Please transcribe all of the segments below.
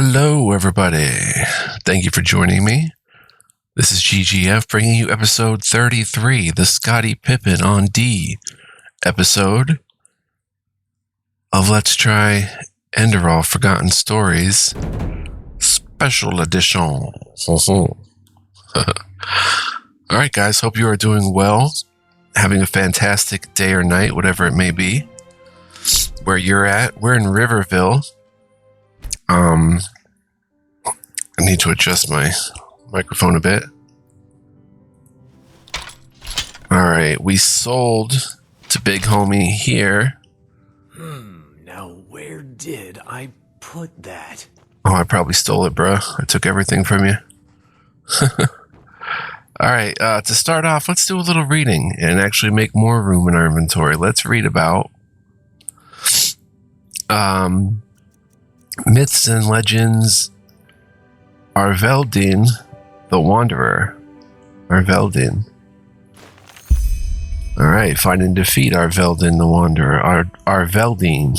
Hello, everybody. Thank you for joining me. This is GGF bringing you episode 33, the Scottie Pippen on D episode of Let's Try Enderal Forgotten Stories Special Edition. Alright, guys, hope you are doing well, having a fantastic day or night, whatever it may be. Where you're at, we're in Riverville. I need to adjust my microphone a bit. Alright, we sold to Big Homie here. Now where did I put that? Oh, I probably stole it, bro. I took everything from you. Alright, to start off, let's do a little reading and actually make more room in our inventory. Let's read about myths and legends. Arveldin the Wanderer. Arveldin. Alright, find and defeat Arveldin the Wanderer. Arveldin.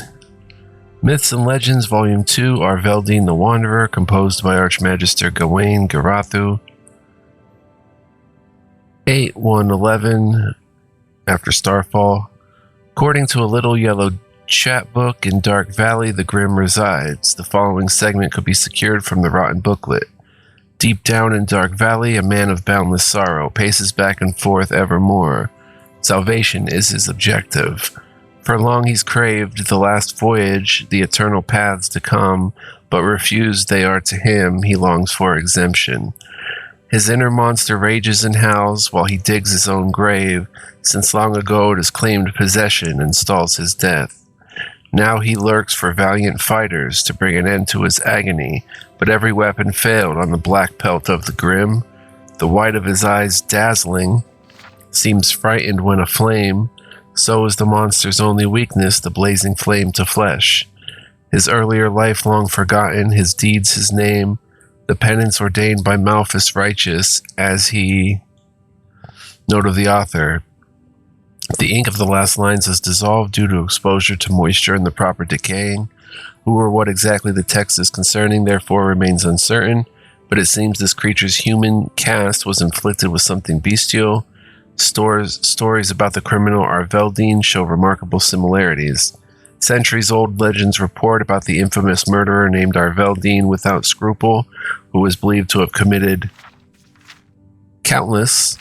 Myths and Legends, Volume 2, Arveldin the Wanderer, composed by Archmagister Gawain Garathu. 8/1/11, after Starfall. According to a little yellow chapbook in Dark Valley, the Grim resides. The following segment could be secured from the rotten booklet. Deep down in Dark Valley, a man of boundless sorrow paces back and forth evermore. Salvation is his objective. For long he's craved the last voyage, the eternal paths to come, but refused they are to him, he longs for exemption. His inner monster rages and howls while he digs his own grave, since long ago it has claimed possession and stalls his death. Now he lurks for valiant fighters to bring an end to his agony, but every weapon failed on the black pelt of the Grim. The white of his eyes dazzling, seems frightened when aflame, so is the monster's only weakness, the blazing flame to flesh. His earlier life long forgotten, his deeds his name, the penance ordained by Malphus righteous, as he... Note of the author. The ink of the last lines has dissolved due to exposure to moisture and the proper decaying. Who or what exactly the text is concerning therefore remains uncertain, but it seems this creature's human cast was inflicted with something bestial. Stories about the criminal Arveldin show remarkable similarities. Centuries-old legends report about the infamous murderer named Arveldin without scruple, who was believed to have committed countless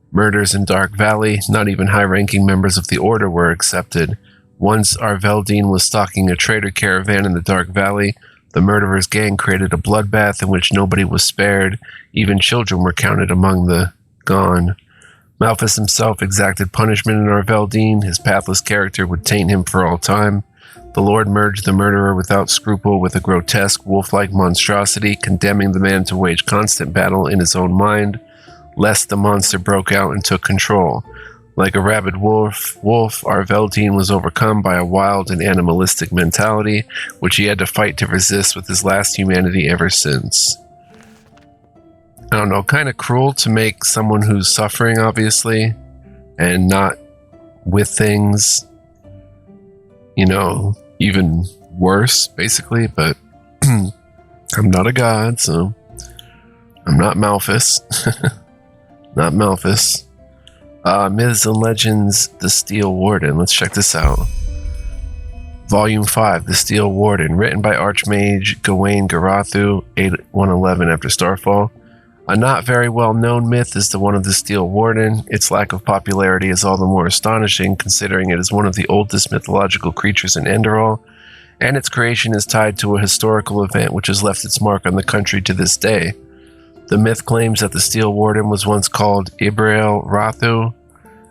murders in Dark Valley. Not even high-ranking members of the Order were accepted. Once Arveldin was stalking a trader caravan in the Dark Valley, the murderer's gang created a bloodbath in which nobody was spared. Even children were counted among the gone. Malphus himself exacted punishment in Arveldin. His pathless character would taint him for all time. The Lord merged the murderer without scruple with a grotesque, wolf-like monstrosity, condemning the man to wage constant battle in his own mind, lest the monster broke out and took control. Like a rabid wolf, Arveldin was overcome by a wild and animalistic mentality, which he had to fight to resist with his last humanity ever since. I don't know, kind of cruel to make someone who's suffering, obviously, and not with things, even worse, basically, but I'm not a god, so I'm not Malphus. Not Malphus. Myths and Legends, The Steel Warden. Let's check this out. Volume 5, The Steel Warden, written by Archmage Gawain Garathu, 8/1/11 after Starfall. A not very well-known myth is the one of the Steel Warden. Its lack of popularity is all the more astonishing, considering it is one of the oldest mythological creatures in Enderal, and its creation is tied to a historical event which has left its mark on the country to this day. The myth claims that the Steel Warden was once called Ibrael Rathu,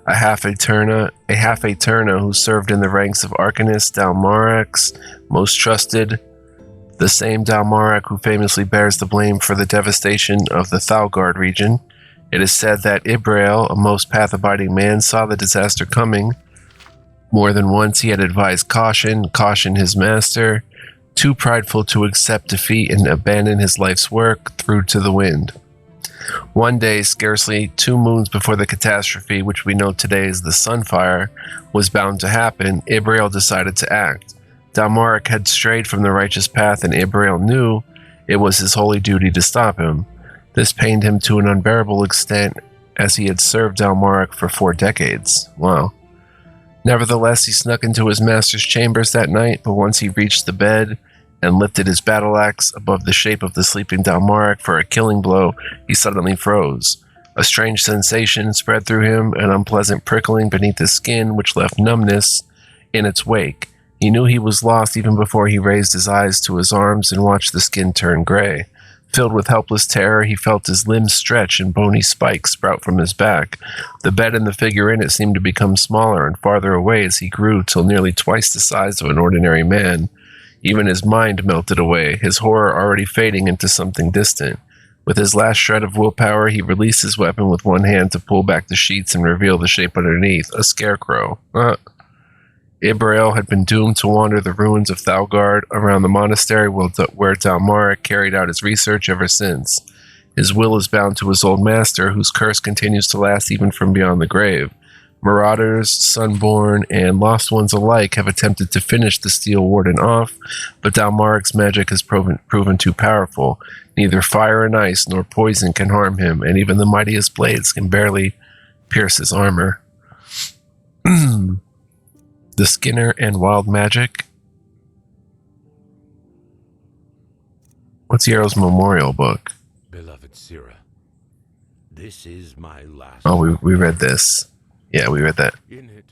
a half-Aeterna who served in the ranks of Arcanus Dalmarak's most trusted, the same Dalmarak who famously bears the blame for the devastation of the Thalgard region. It is said that Ibrael, a most path-abiding man, saw the disaster coming. More than once he had advised caution his master, too prideful to accept defeat and abandon his life's work, threw to the wind. One day, scarcely 2 moons before the catastrophe, which we know today as the Sunfire, was bound to happen, Ibrael decided to act. Dalmarak had strayed from the righteous path, and Ibrael knew It was his holy duty to stop him. This pained him to an unbearable extent, as he had served Dalmaric for 4 decades. Wow. Nevertheless, he snuck into his master's chambers that night, but once he reached the bed and lifted his battle axe above the shape of the sleeping Dalmaric for a killing blow, he suddenly froze. A strange sensation spread through him, an unpleasant prickling beneath his skin, which left numbness in its wake. He knew he was lost even before he raised his eyes to his arms and watched the skin turn gray. Filled with helpless terror, he felt his limbs stretch and bony spikes sprout from his back. The bed and the figure in it seemed to become smaller and farther away as he grew, till nearly twice the size of an ordinary man. Even his mind melted away, his horror already fading into something distant. With his last shred of willpower, he released his weapon with one hand to pull back the sheets and reveal the shape underneath, a scarecrow. Ibrael had been doomed to wander the ruins of Thalgard around the monastery where Dalmaric carried out his research ever since. His will is bound to his old master, whose curse continues to last even from beyond the grave. Marauders, Sunborn, and Lost Ones alike have attempted to finish the Steel Warden off, but Dalmaric's magic has proven too powerful. Neither fire and ice nor poison can harm him, and even the mightiest blades can barely pierce his armor. The Skinner and Wild Magic. What's Yarrow's memorial book? Beloved Sira, this is my last. Oh, we read this. Yeah, we read that. In it,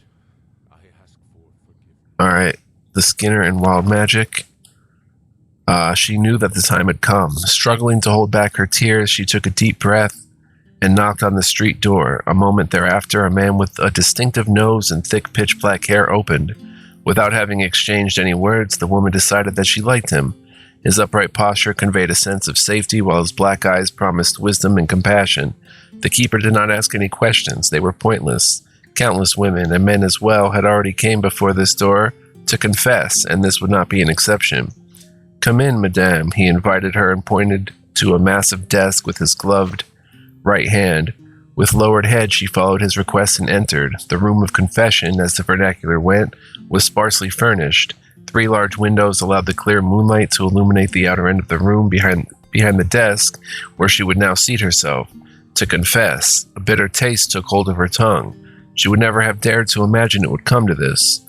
I ask for forgiveness. Alright. The Skinner and Wild Magic. She knew that the time had come. Struggling to hold back her tears, she took a deep breath and knocked on the street door. A moment thereafter, a man with a distinctive nose and thick pitch-black hair opened. Without having exchanged any words, the woman decided that she liked him. His upright posture conveyed a sense of safety, while his black eyes promised wisdom and compassion. The keeper did not ask any questions. They were pointless. Countless women, and men as well, had already came before this door to confess, and this would not be an exception. "Come in, madame," he invited her and pointed to a massive desk with his gloved right hand. With lowered head, she followed his request and entered. The room of confession, as the vernacular went, was sparsely furnished. 3 large windows allowed the clear moonlight to illuminate the outer end of the room behind the desk, where she would now seat herself. To confess, a bitter taste took hold of her tongue. She would never have dared to imagine it would come to this.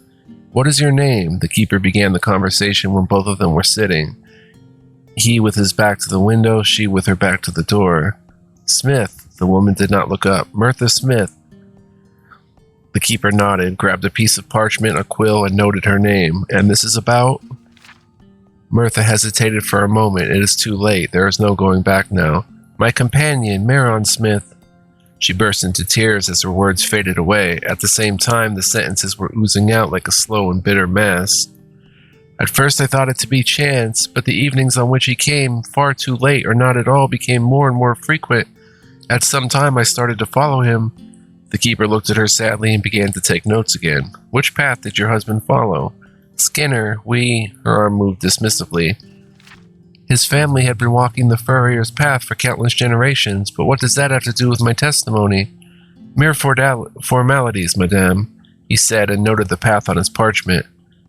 "What is your name?" The keeper began the conversation when both of them were sitting. He with his back to the window, she with her back to the door. "Smith." The woman did not look up. "Mirtha Smith." The keeper nodded, grabbed a piece of parchment, a quill, and noted her name. "And this is about?" Mirtha hesitated for a moment. "It is too late. There is no going back now. My companion, Maron Smith." She burst into tears as her words faded away. At the same time, the sentences were oozing out like a slow and bitter mass. "At first I thought it to be chance, but the evenings on which he came, far too late or not at all, became more and more frequent. At some time I started to follow him." The keeper looked at her sadly and began to take notes again. "Which path did your husband follow?" "Skinner, her arm moved dismissively. "His family had been walking the furrier's path for countless generations, but what does that have to do with my testimony?" "Mere formalities, madame," he said, and noted the path on his parchment.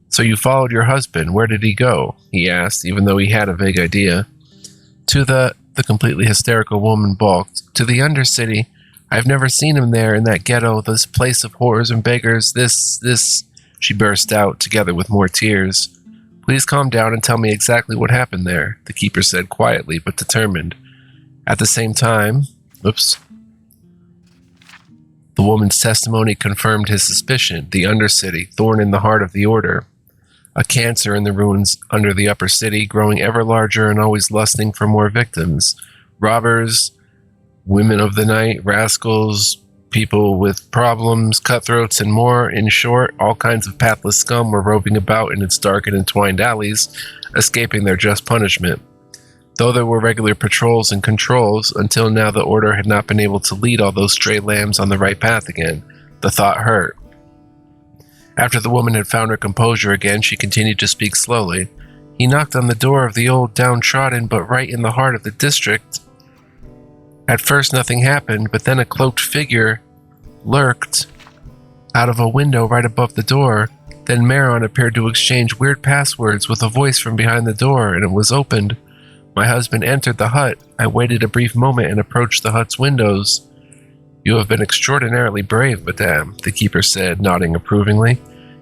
"So you followed your husband. Where did he go?" he asked, even though he had a vague idea. "To the completely hysterical woman balked. "To the Undercity. I've never seen him there, in that ghetto, this place of horrors and beggars, this, she burst out, together with more tears. "Please calm down and tell me exactly what happened there," the keeper said quietly but determined. At the same time, the woman's testimony confirmed his suspicion. The Undercity, thorn in the heart of the Order. A cancer in the ruins under the upper city, growing ever larger and always lusting for more victims. Robbers, women of the night, rascals, people with problems, cutthroats, and more. In short, all kinds of pathless scum were roving about in its dark and entwined alleys, escaping their just punishment. Though there were regular patrols and controls, until now the Order had not been able to lead all those stray lambs on the right path again. The thought hurt. After the woman had found her composure again, she continued to speak slowly. "He knocked on the door of the old downtrodden, but right in the heart of the district. At first nothing happened, but then a cloaked figure lurked out of a window right above the door. Then Maron appeared to exchange weird passwords with a voice from behind the door, and it was opened. My husband entered the hut. I waited a brief moment and approached the hut's windows. You have been extraordinarily brave, madame, the keeper said, nodding approvingly.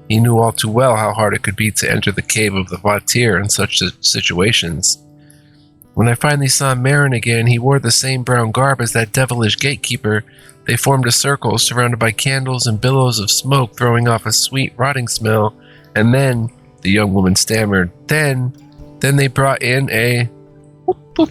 He knew all too well how hard it could be to enter the cave of the Vatir in such situations. When I finally saw Marin again, he wore the same brown garb as that devilish gatekeeper. They formed a circle surrounded by candles and billows of smoke throwing off a sweet, rotting smell. And then, the young woman stammered, then they brought in a... By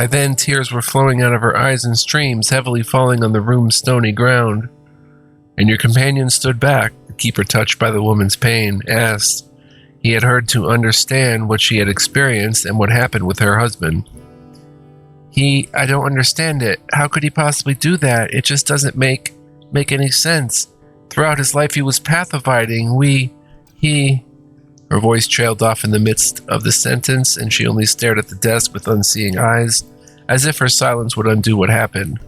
then, tears were flowing out of her eyes in streams, heavily falling on the room's stony ground. And your companion stood back, the keeper, touched by the woman's pain, asked. He had heard to understand what she had experienced and what happened with her husband. I don't understand it. How could he possibly do that? It just doesn't make any sense. Throughout his life he was pathofying. Her voice trailed off in the midst of the sentence, and she only stared at the desk with unseeing eyes, as if her silence would undo what happened.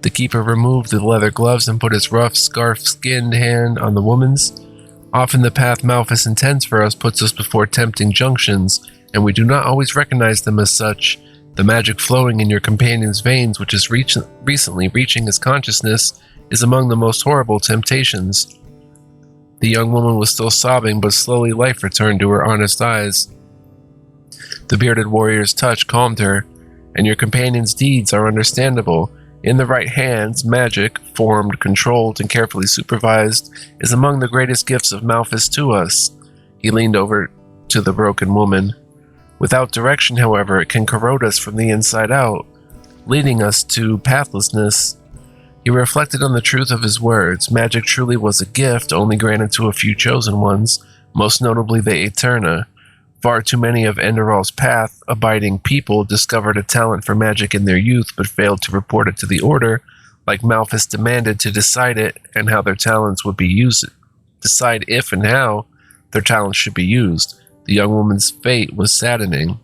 The keeper removed the leather gloves and put his rough, scarf-skinned hand on the woman's. Often the path Malphus intends for us puts us before tempting junctions, and we do not always recognize them as such. The magic flowing in your companion's veins, which is recently reaching his consciousness, is among the most horrible temptations. The young woman was still sobbing, but slowly life returned to her honest eyes. The bearded warrior's touch calmed her, and your companion's deeds are understandable. In the right hands, magic, formed, controlled, and carefully supervised, is among the greatest gifts of Malphus to us. He leaned over to the broken woman. Without direction, however, it can corrode us from the inside out, leading us to pathlessness. He reflected on the truth of his words. Magic truly was a gift only granted to a few chosen ones, most notably the Aeterna. Far too many of Enderal's path-abiding people discovered a talent for magic in their youth but failed to report it to the Order, like Malphus demanded to decide it and how their talents would be used. Decide if and how their talents should be used. The young woman's fate was saddening.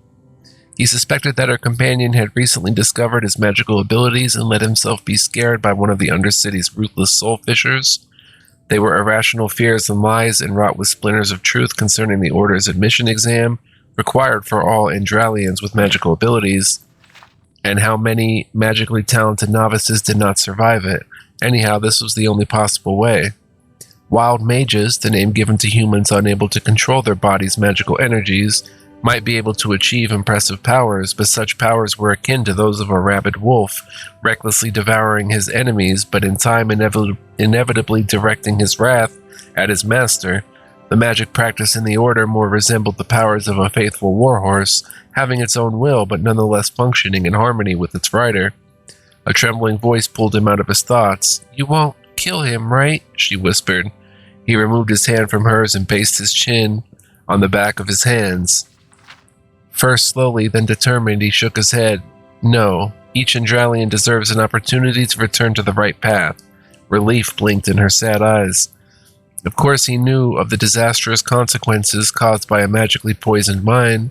He suspected that her companion had recently discovered his magical abilities and let himself be scared by one of the Undercity's ruthless soul fishers. They were irrational fears and lies enwrought with splinters of truth concerning the Order's admission exam, required for all Enderalians with magical abilities, and how many magically talented novices did not survive it. Anyhow, this was the only possible way. Wild mages, the name given to humans unable to control their body's magical energies, might be able to achieve impressive powers, but such powers were akin to those of a rabid wolf, recklessly devouring his enemies, but in time inevitably directing his wrath at his master. The magic practice in the Order more resembled the powers of a faithful warhorse, having its own will, but nonetheless functioning in harmony with its rider. A trembling voice pulled him out of his thoughts. "You won't kill him, right?" she whispered. He removed his hand from hers and based his chin on the back of his hands. First slowly, then determined, he shook his head. No, each Enderalian deserves an opportunity to return to the right path. Relief blinked in her sad eyes. Of course he knew of the disastrous consequences caused by a magically poisoned mind.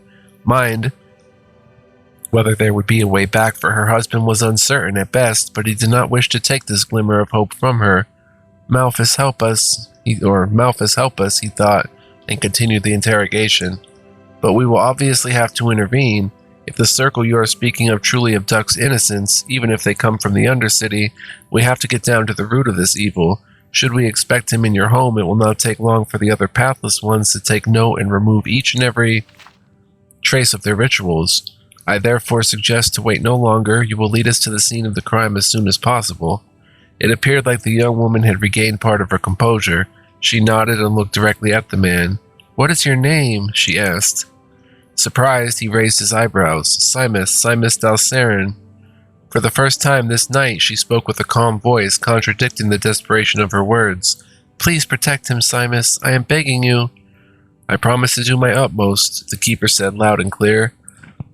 Whether there would be a way back for her husband was uncertain at best, but he did not wish to take this glimmer of hope from her. Malphus, help us, he thought, and continued the interrogation. But we will obviously have to intervene. If the circle you are speaking of truly abducts innocents, even if they come from the Undercity, we have to get down to the root of this evil. Should we expect him in your home, it will not take long for the other pathless ones to take note and remove each and every trace of their rituals. I therefore suggest to wait no longer. You will lead us to the scene of the crime as soon as possible. It appeared like the young woman had regained part of her composure. She nodded and looked directly at the man. "What is your name?" she asked. Surprised, he raised his eyebrows. Simus Dalsarin. For the first time this night, she spoke with a calm voice, contradicting the desperation of her words. "Please protect him, Simus. I am begging you." "I promise to do my utmost," the keeper said loud and clear.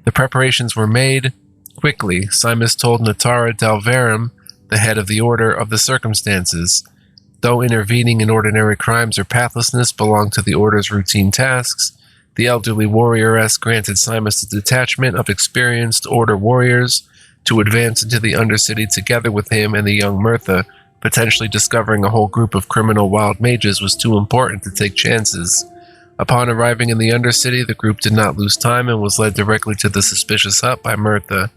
The preparations were made. Quickly, Simus told Natara Dalverum, the head of the Order, of the circumstances. Though intervening in ordinary crimes or pathlessness belonged to the Order's routine tasks, the elderly warrioress granted Simus the detachment of experienced Order warriors to advance into the Undercity together with him and the young Mirtha. Potentially discovering a whole group of criminal wild mages was too important to take chances. Upon arriving in the Undercity, the group did not lose time and was led directly to the suspicious hut by Mirtha.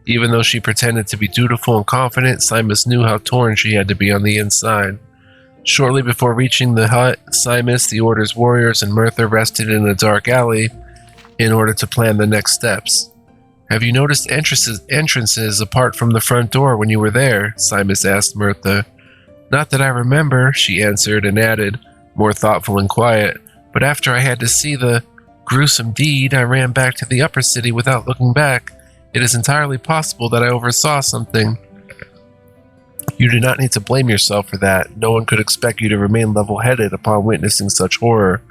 Even though she pretended to be dutiful and confident, Simus knew how torn she had to be on the inside. Shortly before reaching the hut, Simus, the Order's warriors, and Mirtha rested in a dark alley in order to plan the next steps. "Have you noticed entrances apart from the front door when you were there?" Simus asked Mirtha. "Not that I remember," she answered, and added, more thoughtful and quiet, "but after I had to see the gruesome deed, I ran back to the upper city without looking back. It is entirely possible that I oversaw something." "You do not need to blame yourself for that. No one could expect you to remain level-headed upon witnessing such horror."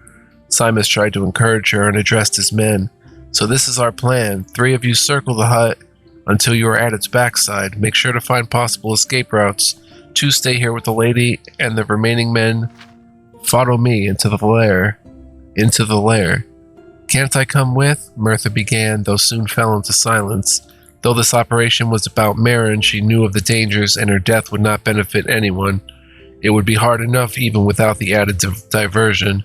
Simus tried to encourage her and addressed his men. "So this is our plan. 3 of you circle the hut until you are at its backside. Make sure to find possible escape routes. 2 stay here with the lady, and the remaining men follow me into the lair. "Can't I come with?" Mirtha began, though soon fell into silence. Though this operation was about Marin, she knew of the dangers, and her death would not benefit anyone. It would be hard enough even without the added diversion.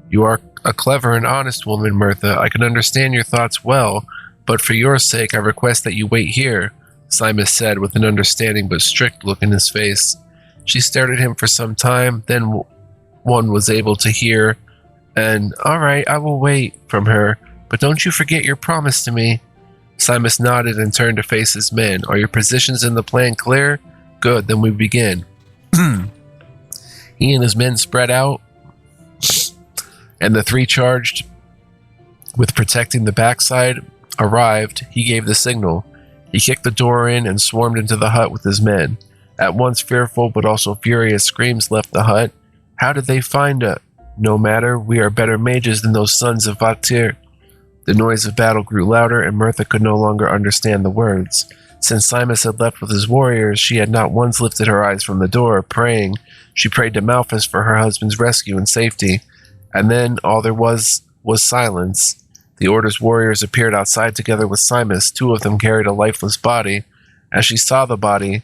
"You are a clever and honest woman, Mirtha. I can understand your thoughts well, but for your sake I request that you wait here," Simus said with an understanding but strict look in his face. She stared at him for some time, then one was able to hear an "All right, I will wait" from her. "But don't you forget your promise to me." Simus nodded and turned to face his men. "Are your positions in the plan clear? Good, then we begin." He and his men spread out, and the 3 charged with protecting the backside arrived. He gave the signal. He kicked the door in and swarmed into the hut with his men. At once fearful but also furious screams left the hut. "How did they find us?" "No matter, we are better mages than those sons of Vatir." The noise of battle grew louder, and Mirtha could no longer understand the words. Since Simus had left with his warriors, she had not once lifted her eyes from the door, praying. She prayed to Malphas for her husband's rescue and safety. And then all there was silence. The Order's warriors appeared outside together with Simus. 2 of them carried a lifeless body. As she saw the body,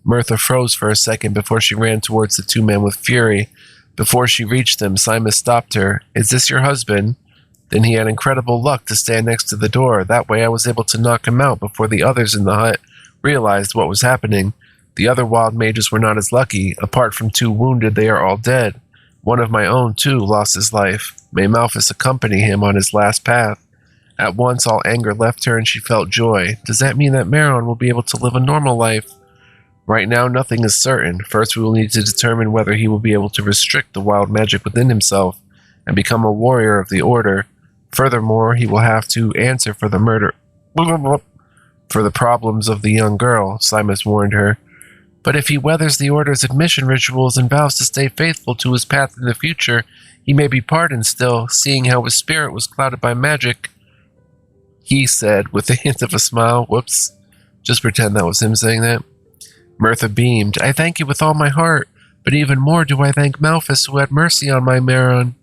Mirtha froze for a second before she ran towards the 2 men with fury. Before she reached them, Simus stopped her. "Is this your husband?" Then he had incredible luck to stand next to the door. That way I was able to knock him out before the others in the hut realized what was happening. The other wild mages were not as lucky. Apart from 2 wounded, they are all dead. One of my own, too, lost his life. May Malphas accompany him on his last path. At once all anger left her and she felt joy. Does that mean that Maron will be able to live a normal life? Right now, nothing is certain. First, we will need to determine whether he will be able to restrict the wild magic within himself and become a warrior of the Order. Furthermore, he will have to answer for the problems of the young girl, Simus warned her. But if he weathers the Order's admission rituals and vows to stay faithful to his path in the future, he may be pardoned still, seeing how his spirit was clouded by magic. He said, with a hint of a smile. Whoops. Just pretend that was him saying that. Mirtha beamed. "I thank you with all my heart, but even more do I thank Malphas, who had mercy on my Maron,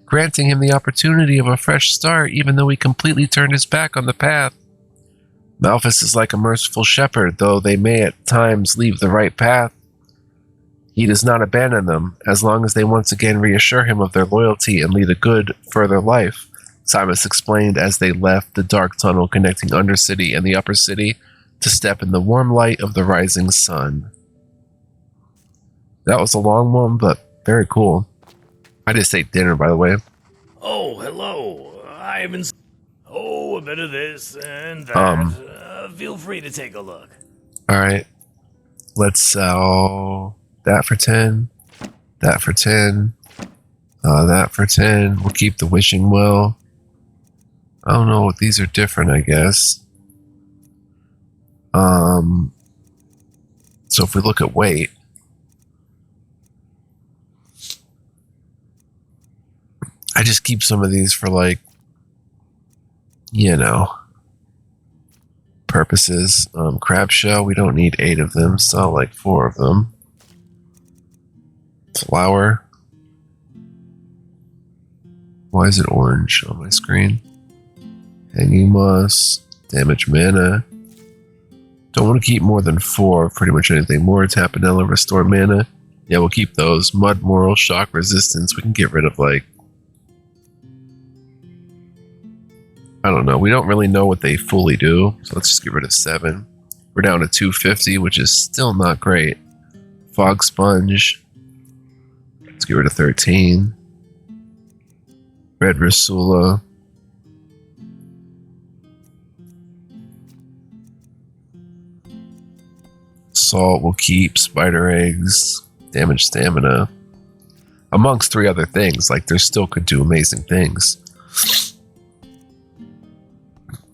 granting him the opportunity of a fresh start, even though he completely turned his back on the path. Malphas is like a merciful shepherd, though they may at times leave the right path. He does not abandon them, as long as they once again reassure him of their loyalty and lead a good, further life," Simus explained as they left the dark tunnel connecting Undercity and the Upper City to step in the warm light of the rising sun. That was a long one, but very cool. I just ate dinner, by the way. Oh, hello. A bit of this and that. Feel free to take a look. Alright. Let's sell that for 10. That for 10. That for 10. We'll keep the wishing well. I don't know. These are different, I guess. So if we look at weight, I just keep some of these for, like, you know, purposes. Crab shell, we don't need 8 of them, so like 4 of them. Flour. Why is it orange on my screen? Hanging moss, damage mana. Don't want to keep more than 4 of pretty much anything. More Tapanella, restore mana. Yeah, we'll keep those. Mud Moral, shock resistance. We can get rid of, like, I don't know. We don't really know what they fully do. So let's just get rid of 7. We're down to 250, which is still not great. Fog Sponge. Let's get rid of 13. Red Rasula. Salt will keep. Spider Eggs. Damage Stamina. Amongst 3 other things. Like, there still could do amazing things.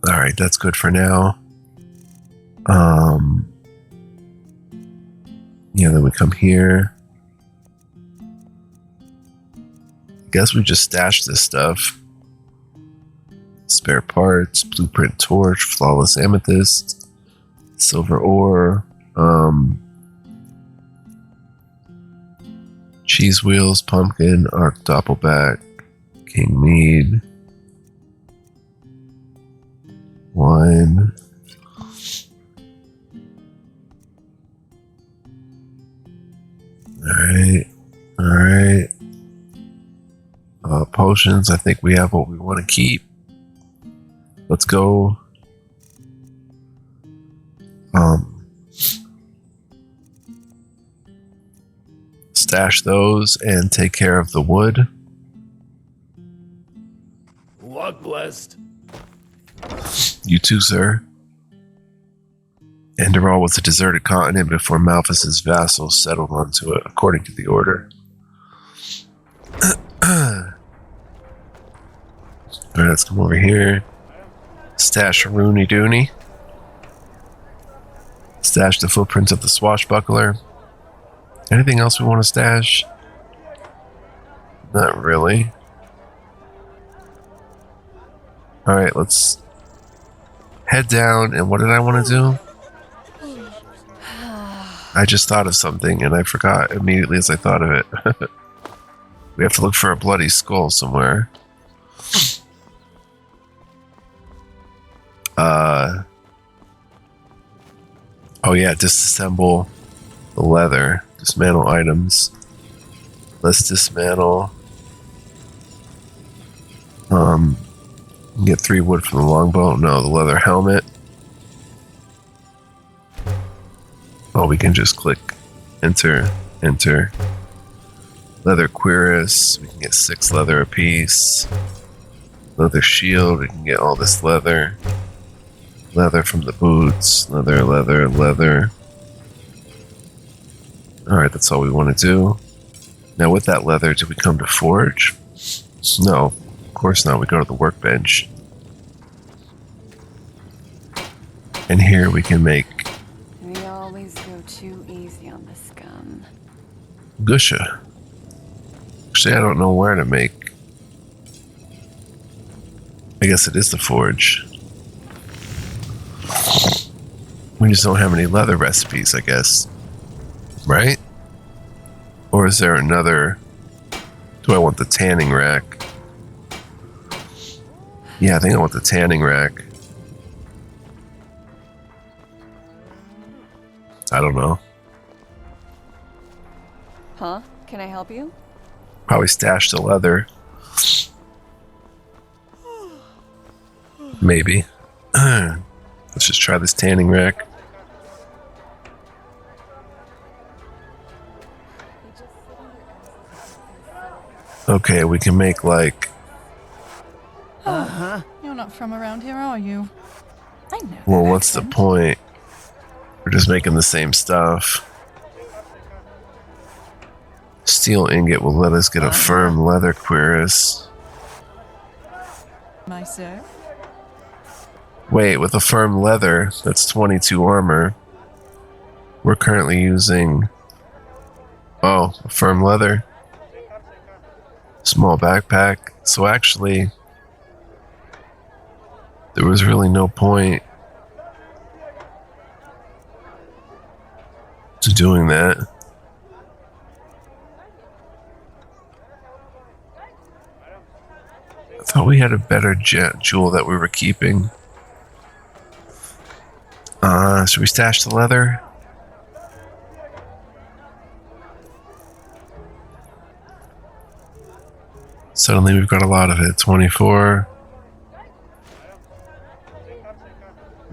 Alright, that's good for now. Yeah, then we come here. I guess we just stash this stuff. Spare parts, blueprint torch, flawless amethyst, silver ore, cheese wheels, pumpkin, arc doppelback, king mead, wine. Alright. Potions, I think we have what we want to keep. Let's go. Stash those and take care of the wood. Luck blessed. You too, sir. Enderal was a deserted continent before Malphas's vassals settled onto it, according to the order. Alright, let's come over here. Stash a Rooney Dooney. Stash the footprints of the swashbuckler. Anything else we want to stash? Not really. Alright, let's head down. And what did I want to do? I just thought of something and I forgot immediately as I thought of it. We have to look for a bloody skull somewhere. Oh yeah, disassemble the leather. Dismantle items. Let's dismantle. Get 3 wood from the longbow. No, the leather helmet. Oh, we can just click enter. Leather cuirass. We can get 6 leather apiece. Leather shield. We can get all this leather. Leather from the boots. Leather. Alright, that's all we want to do. Now with that leather, do we come to forge? No, of course not. We go to the workbench. And here we can make... We always go too easy on the scum. Gusha. Actually, I don't know where to make... I guess it is the forge. We just don't have any leather recipes, I guess. Right? Or is there another... Do I want the tanning rack? Yeah, I think I want the tanning rack. I don't know. Huh? Can I help you? Probably stash the leather. Maybe. Let's just try this tanning rack. Okay, we can make like... You're not from around here, are you? I know. Well, what's the point? We're just making the same stuff. Steel ingot will let us get a firm leather cuirass. My sir? Wait, with a firm leather, that's 22 armor. We're currently using... Oh, a firm leather. Small backpack. So actually, there was really no point to doing that. I thought we had a better jewel that we were keeping. Should we stash the leather? Suddenly we've got a lot of it. 24.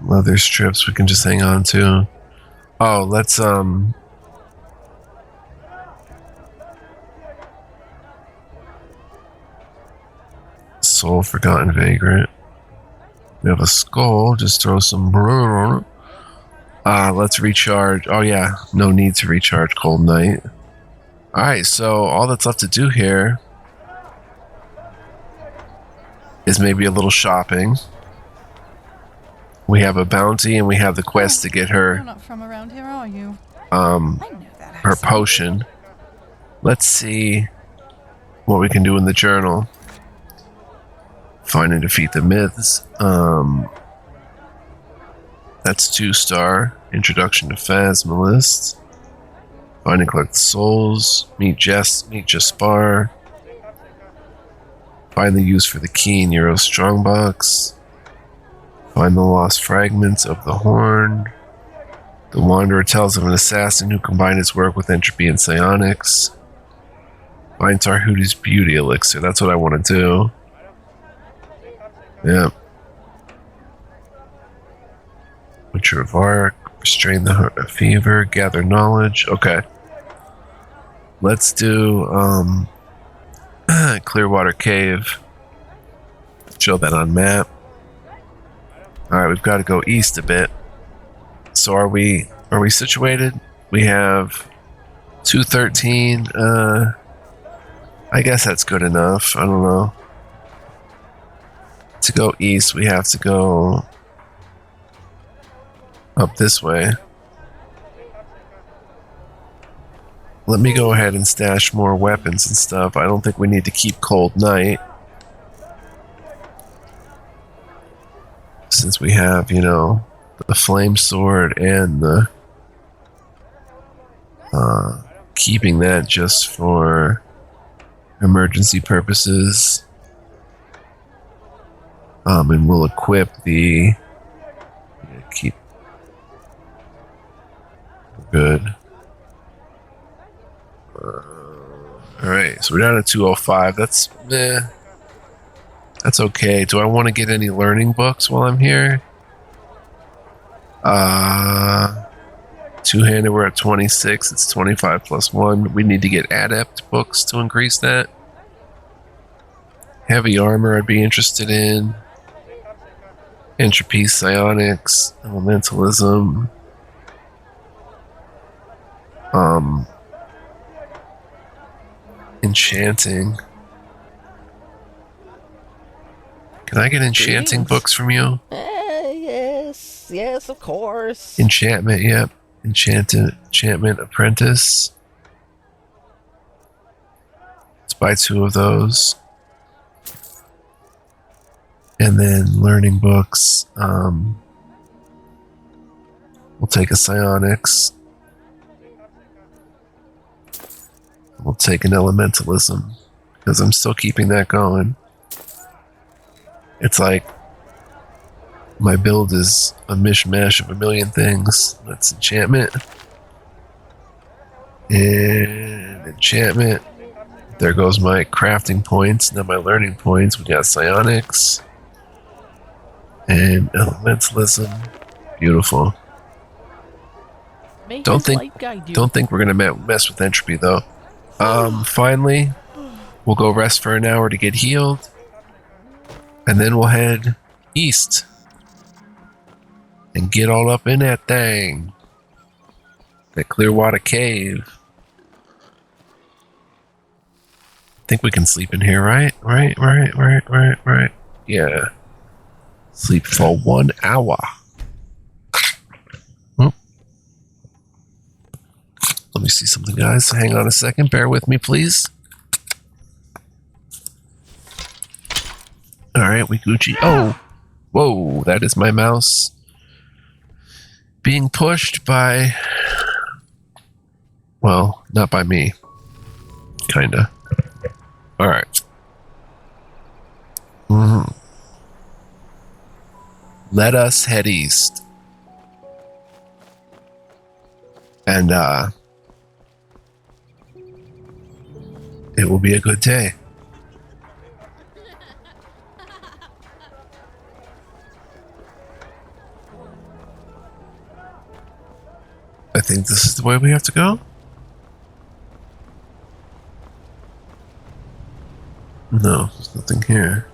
Leather strips we can just hang on to. Oh, let's Soul Forgotten Vagrant. We have a skull, just throw some on it. Let's recharge. Oh yeah, no need to recharge Cold Night. Alright, so all that's left to do here is maybe a little shopping. We have a bounty and we have the quest to get You're her not from around here, are you? I know that her accent. potion. Let's see what we can do in the journal. Find and defeat the myths. That's 2-star. Introduction to Phasmalist. Find and collect souls. Meet Jaspar. Find the use for the key in Euro Strongbox. Find the lost fragments of the horn. The Wanderer tells of an assassin who combined his work with entropy and psionics. Find Tarhutie's beauty elixir. That's what I want to do. Yep. Witcher of Arc. Restrain the fever. Gather knowledge. Okay. Let's do Clearwater Cave. Show that on map. Alright, we've got to go east a bit. So are we situated? We have 213. I guess that's good enough. I don't know. To go east, we have to go up this way. Let me go ahead and stash more weapons and stuff. I don't think we need to keep Cold Night. Since we have, you know, the flame sword and the keeping that just for emergency purposes. And we'll equip the keep good. Alright, so we're down at 205. That's that's okay. Do I want to get any learning books while I'm here? Two-handed, we're at 26. It's 25 plus 1. We need to get adept books to increase that. Heavy armor I'd be interested in. Entropy, psionics, elementalism. Enchanting. Can I get enchanting books from you? Yes, of course. Enchantment, yep. Enchantment Apprentice. Let's buy 2 of those. And then learning books. We'll take a psionics. We'll take an elementalism. Because I'm still keeping that going. It's like my build is a mishmash of a million things. That's enchantment. And enchantment. There goes my crafting points. Now my learning points. We got psionics. And elementalism. Beautiful. Don't think we're gonna mess with entropy though. Finally, we'll go rest for an hour to get healed. And then we'll head east. And get all up in that thing. That Clearwater Cave. Think we can sleep in here, right? Right. Yeah. Sleep for 1 hour. Let me see something, guys. Hang on a second. Bear with me, please. Alright, we Gucci. Oh! Whoa, that is my mouse. Being pushed by... Well, not by me. Kinda. Alright. Let us head east. And it will be a good day. I think this is the way we have to go. No, there's nothing here.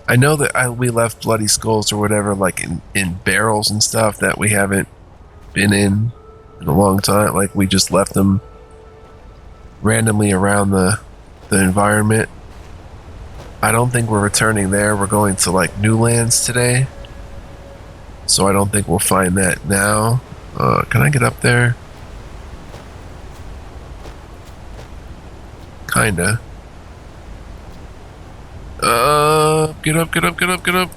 I know that we left bloody skulls or whatever, like in barrels and stuff that we haven't been in a long time. Like we just left them randomly around the environment. I don't think we're returning there. We're going to like New Lands today, so I don't think we'll find that now. Can I get up there? Kinda. Get up, get up, get up, get up.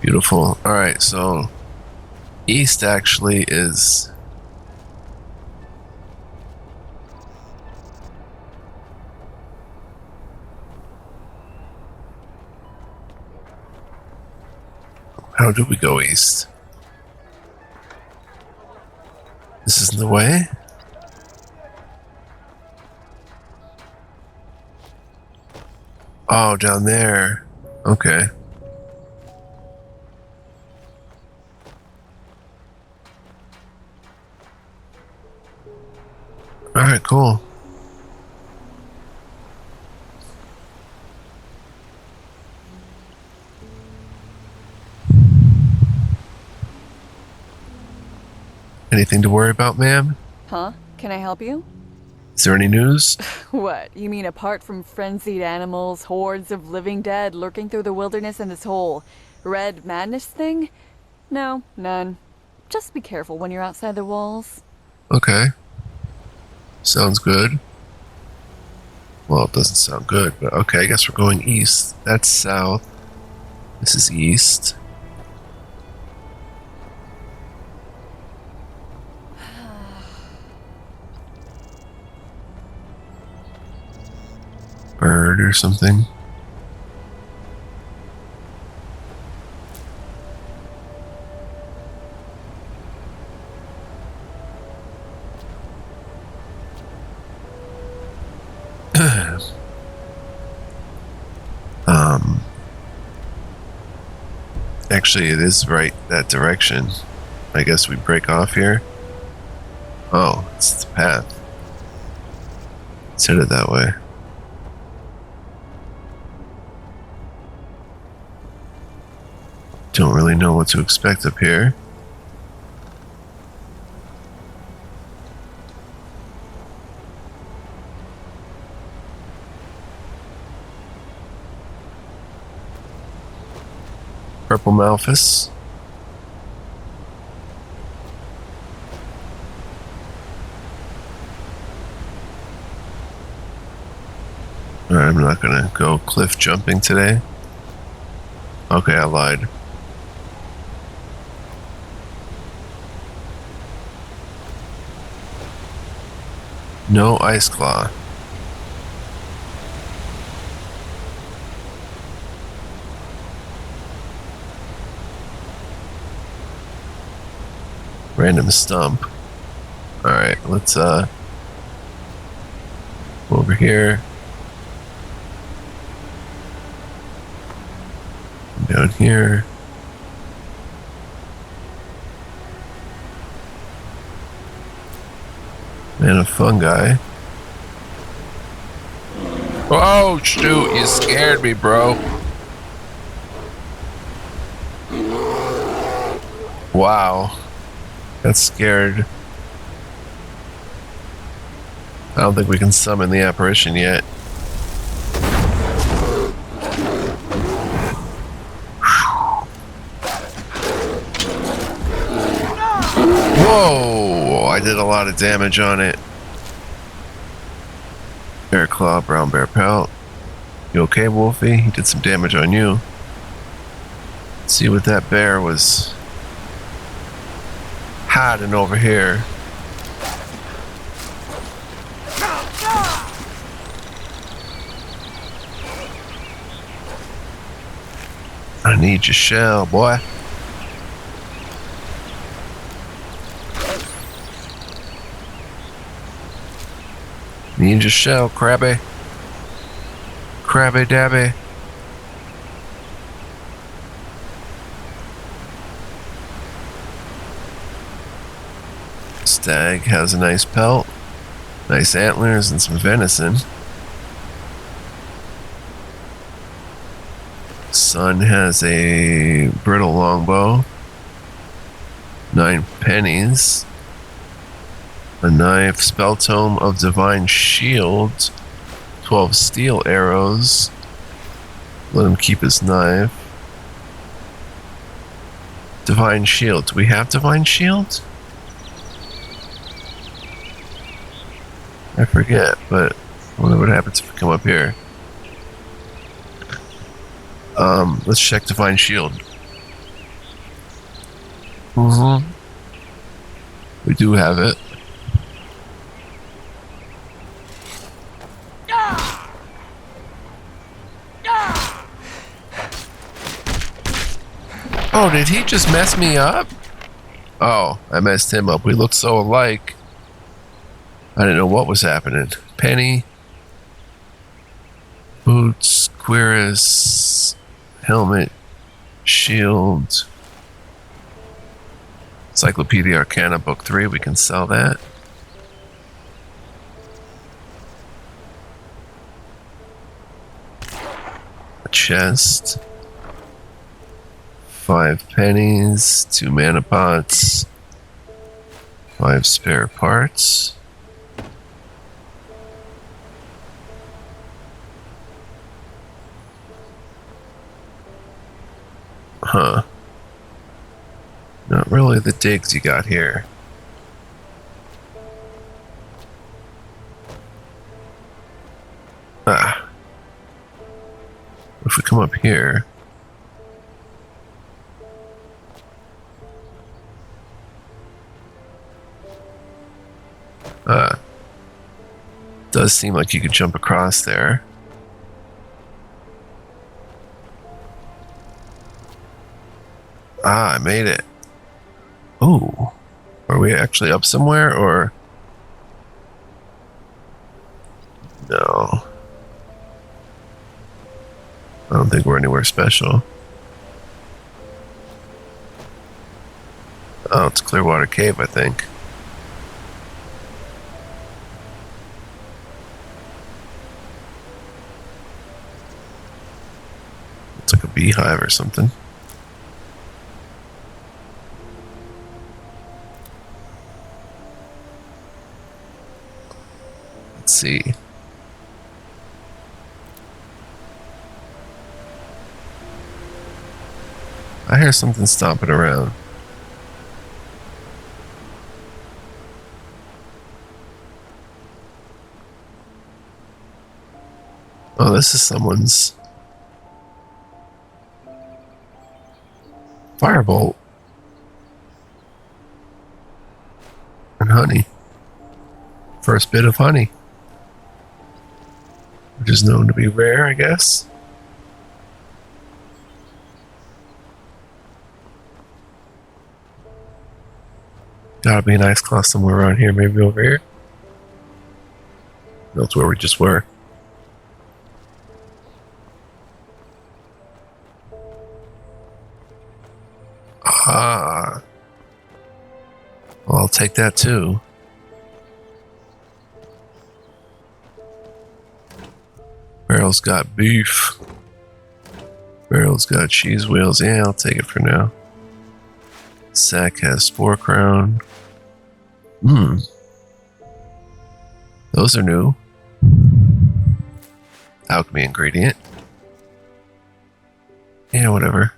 Beautiful. Alright, so east actually is how do we go east? This isn't the way? Oh, down there. Okay. Alright, cool. Anything to worry about, ma'am? Huh? Can I help you? Is there any news? What? You mean apart from frenzied animals, hordes of living dead lurking through the wilderness and this whole red madness thing? No, none. Just be careful when you're outside the walls. Okay. Sounds good. Well, it doesn't sound good, but okay, I guess we're going east. That's south. This is east. Bird or something. Actually, it is right that direction. I guess we break off here. Oh, it's the path. It's headed that way. Don't really know what to expect up here. Purple Malphus. Alright, I'm not gonna go cliff jumping today. Okay, I lied. No Ice Claw. Random stump. Alright, let's go over here. Down here. And a fungi. Oh shoot, you scared me, bro. Wow. That's scared. I don't think we can summon the apparition yet. Whoa! I did a lot of damage on it. Bear claw, brown bear pelt. You okay, Wolfie? He did some damage on you. Let's see what that bear was hiding over here. I need your shell, boy. Ninja shell, crabby. Crabby dabby. Stag has a nice pelt, nice antlers, and some venison. Sun has a brittle longbow, 9 pennies, a knife, spell tome of divine shield, 12 steel arrows. Let him keep his knife. Divine shield. Do we have divine shield? I forget, but I wonder what happens if we come up here. Let's check divine shield. We do have it. Oh, did he just mess me up? Oh, I messed him up. We look so alike. I didn't know what was happening. Penny. Boots. Cuirass. Helmet. Shield. Encyclopedia Arcana Book 3. We can sell that. A chest. 5 pennies. 2 mana pots. 5 spare parts. Huh. Not really the digs you got here. Ah. If we come up here. Does seem like you could jump across there. Ah, I made it. Oh, are we actually up somewhere, or? No. I don't think we're anywhere special. Oh, it's Clearwater Cave, I think. It's like a beehive or something. Let's see. I hear something stomping around. Oh, this is someone's firebolt and honey. First bit of honey, which is known to be rare, I guess. Gotta be a nice claw somewhere around here, maybe over here. That's where we just were. Ah. Well, I'll take that too. Barrel's got beef. Barrel's got cheese wheels. Yeah, I'll take it for now. Sack has spore crown. Those are new. Alchemy ingredient. Yeah, whatever.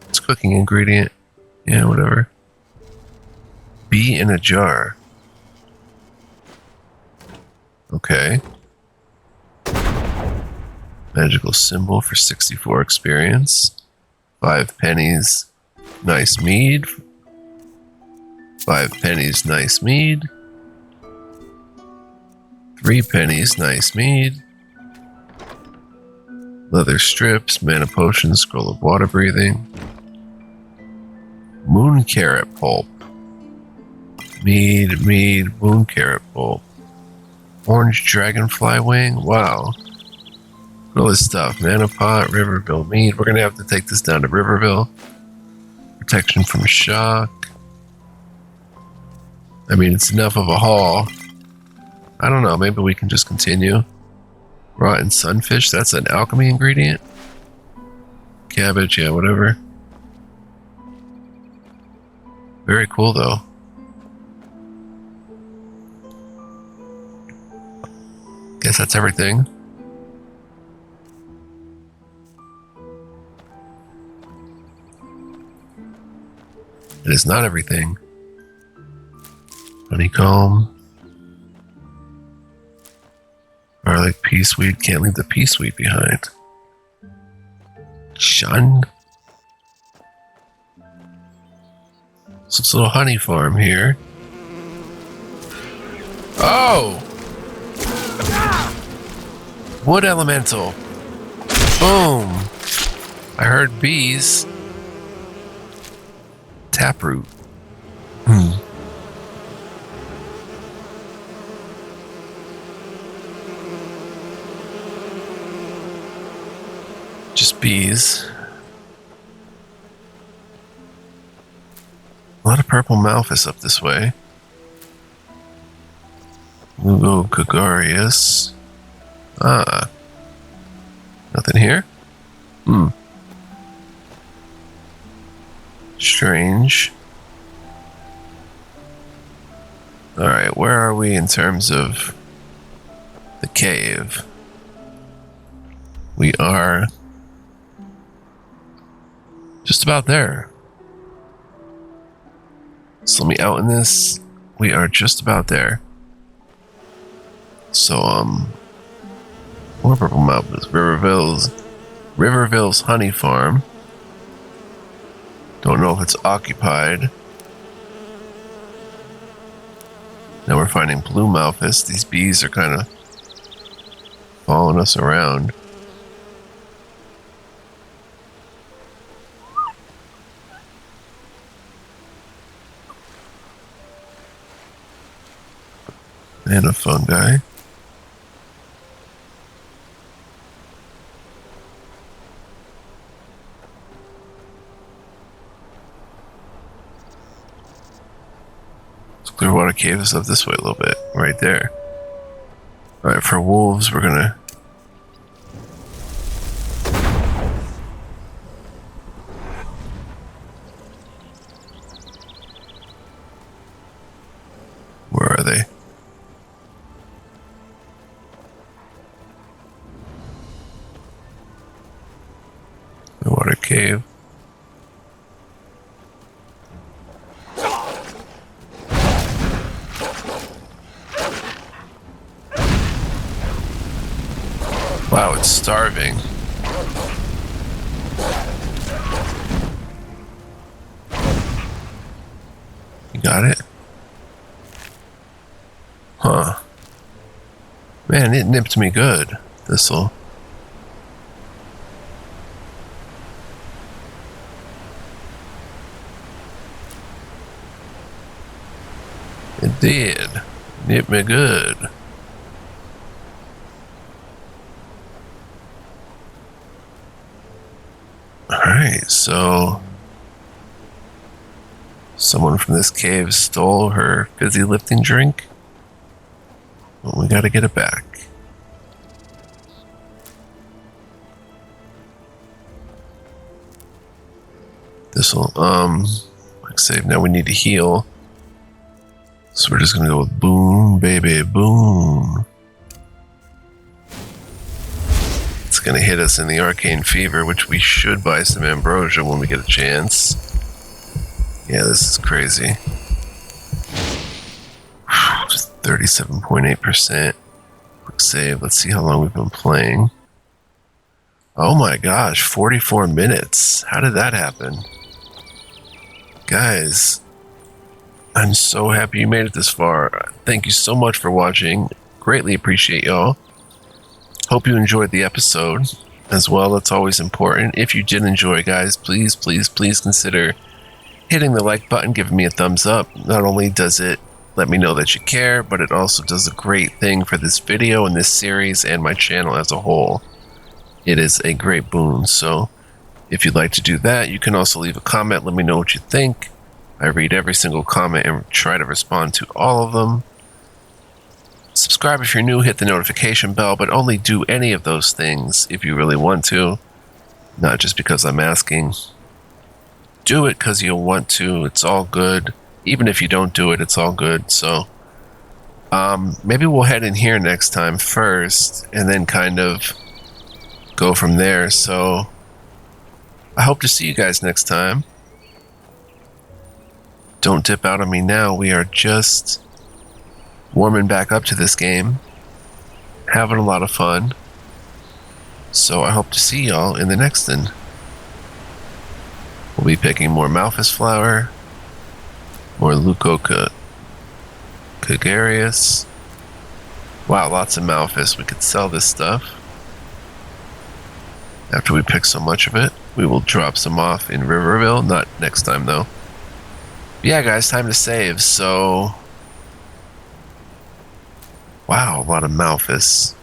It's cooking ingredient. Yeah, whatever. Bee in a jar. Okay. Magical symbol for 64 experience. 5 pennies. Nice mead. 5 pennies, nice mead. 3 pennies, nice mead. Leather strips, mana potion, scroll of water breathing. Moon carrot pulp. Mead, moon carrot pulp. Orange dragonfly wing. Wow. All this stuff. Mana pot, Riverville mead. We're going to have to take this down to Riverville. Protection from shock. I mean, it's enough of a haul. I don't know. Maybe we can just continue. Rotten sunfish. That's an alchemy ingredient. Cabbage. Yeah, whatever. Very cool, though. Guess that's everything. It is not everything. Honeycomb. Garlic, peaceweed. Can't leave the peaceweed behind. Shun. So it's a little honey farm here. Oh! Wood elemental. Boom. I heard bees. Taproot. Just bees. A lot of purple malphus up this way. Lugo Gregarius. Ah. Nothing here? Strange. Alright, where are we in terms of the cave? We are just about there. So let me out in this. We are just about there. So, more purple malphus. Riverville's honey farm. Don't know if it's occupied. Now we're finding blue malphus. These bees are kind of following us around. And a fungi. Clearwater Cave is up this way a little bit, right there. Alright, for wolves, we're gonna... Where are they? Clearwater Cave. Wow, it's starving. You got it? Huh. Man, it nipped me good. This'll... It did. Nip me good. Alright, so someone from this cave stole her fizzy lifting drink. Well, we gotta get it back. This'll, quick save. Now we need to heal. So we're just gonna go with boom, baby, boom. It's gonna hit us in the arcane fever, which we should buy some ambrosia when we get a chance. Yeah, this is crazy. 37.8%. Quick save. Let's see how long we've been playing. Oh my gosh, 44 minutes. How did that happen? Guys, I'm so happy you made it this far. Thank you so much for watching. Greatly appreciate y'all. Hope you enjoyed the episode as well. That's always important. If you did enjoy, guys, please, please, please consider hitting the like button, giving me a thumbs up. Not only does it let me know that you care, but it also does a great thing for this video and this series and my channel as a whole. It is a great boon. So if you'd like to do that, you can also leave a comment. Let me know what you think. I read every single comment and try to respond to all of them. Subscribe if you're new, hit the notification bell, but only do any of those things if you really want to. Not just because I'm asking. Do it because you'll want to. It's all good. Even if you don't do it, it's all good. So maybe we'll head in here next time first and then kind of go from there. So I hope to see you guys next time. Don't dip out on me now. We are just warming back up to this game, having a lot of fun. So I hope to see y'all in the next one. We'll be picking more Malphus flower, more Leucocagarius. Wow, lots of Malphus. We could sell this stuff. After we pick so much of it, we will drop some off in Riverville. Not next time, though. Yeah, guys, time to save. So, wow, a lot of Malphus.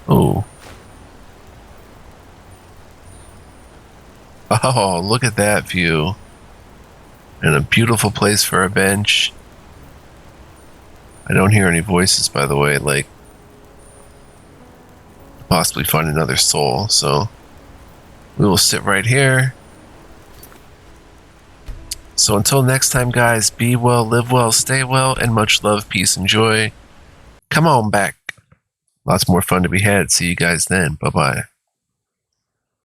Oh. Oh, look at that view. And a beautiful place for a bench. I don't hear any voices, by the way, like possibly find another soul. So we will sit right here. So until next time, guys, be well, live well, stay well, and much love, peace, and joy. Come on back. Lots more fun to be had. See you guys then. Bye-bye.